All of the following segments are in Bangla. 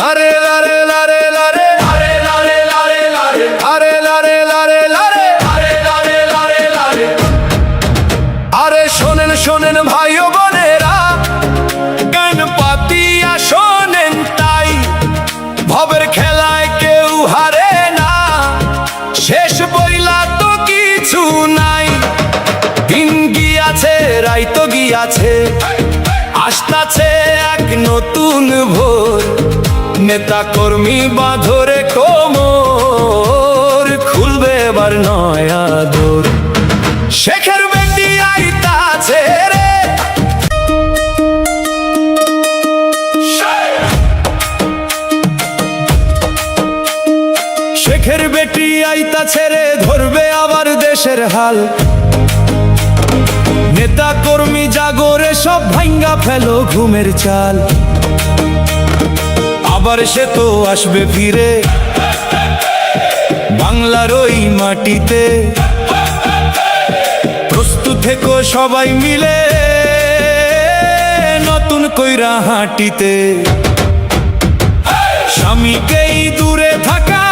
আরে লারে লারে লারে আরে লারে লারে লারে আরে লারে লারে লারে আরে লারে লারে লারে। আরে শোনেন শোনেন ভাই ও বোনেরা, গান পাতিয়া শোনেন তাই, ভবের খেলায় কেউ হারে না, শেষ বইলা তো কিছু নাই। দিন গিয়াছে রাইতো গিয়াছে, আসতাছে এক নতুন ভোর, নেতা কর্মী বাঁধরে কোমর, খুলবে এবার নয়া দোর। শেখের বেটি আইতাছে রে, শেখের বেটি আইতাছে রে, ধরবে আবার দেশের হাল। নেতা কর্মী জাগরে সব ভাঙ্গা ফেলো ঘুমের চাল, আবার সে তো আসবে ফিরে বাংলার ওই মাটিতে। প্রস্তুত থেকো সবাই মিলে নতুন কইরা হাঁটিতে। স্বামীকেই দূরে থাকা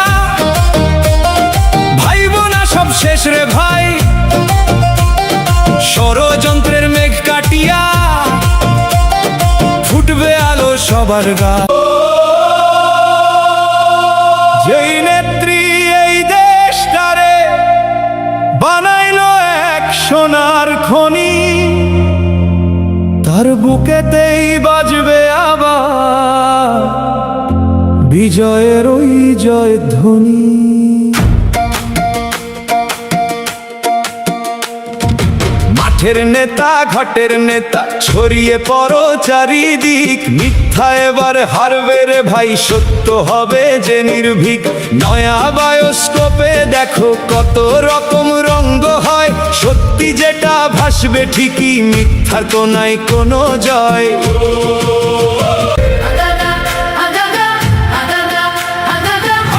ভাই বোনা সব শেষ রে ভাই, ষড়যন্ত্রের মেঘ কাটিয়া ফুটবে আলো সবার গা। যেই নেত্রী এই দেশটারে বানাইলো এক সোনার খনি, তার বুকেতেই বাজবে আবার বিজয়ের ওই জয়ধ্বনি। মাঠের নেতা ঘাটের নেতা ছড়িয়ে পড়ো চারিদিক, মিথ্যা এবার হারবে রে ভাই, সত্য হবে যে নির্ভীক। নয়া বায়োস্কোপে দেখো কত রকম রঙ্গ হয়, সত্যি যেটা ভাসবে ঠিকই, মিথ্যার তো নাই কোনো জয়।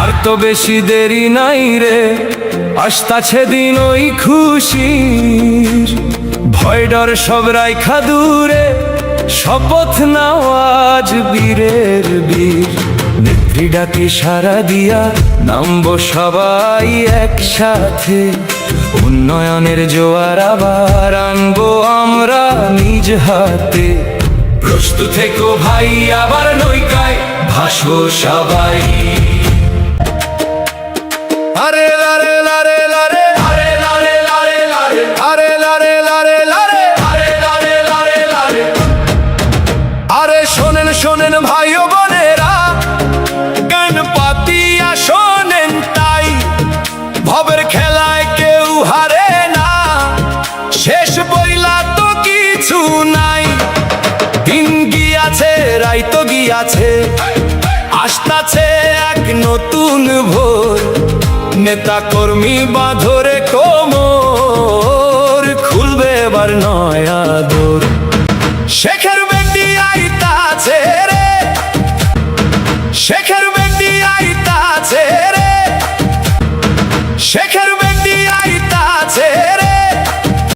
আর তো বেশি দেরি নাই রে, আসতাছে দিন ওই খুশির, ভয় ডর সব রাইখা দূরে, শপথ নাও আজ বীরের বীর। নেত্রী ডাকে সারা দিয়া নামবো সবাই একসাথে, উন্নয়নের জোয়ার আবার আনবো আমরা নিজ হাতে। প্রস্তুত থেকো ভাই আবার নৌকায় ভাসবো সবাই। আরে লারে লারে লারে আরে লারে লারে লারে আরে লারে লারে লারে আরে লারে লারে লারে। আরে শোনেন শোনেন ভাই ও বোনেরা, গান পাতিয়া শোনেন তাই, ভবের খেলায় কেউ হারে না, শেষ বইলা তো কিছু নাই। দিন গিয়াছে রাইতো গিয়াছে, আসতাছে এক নতুন ভোর, নেতা কর্মী বাঁধরে কোমর, খুলবে এবার নয়া দোর। শেখের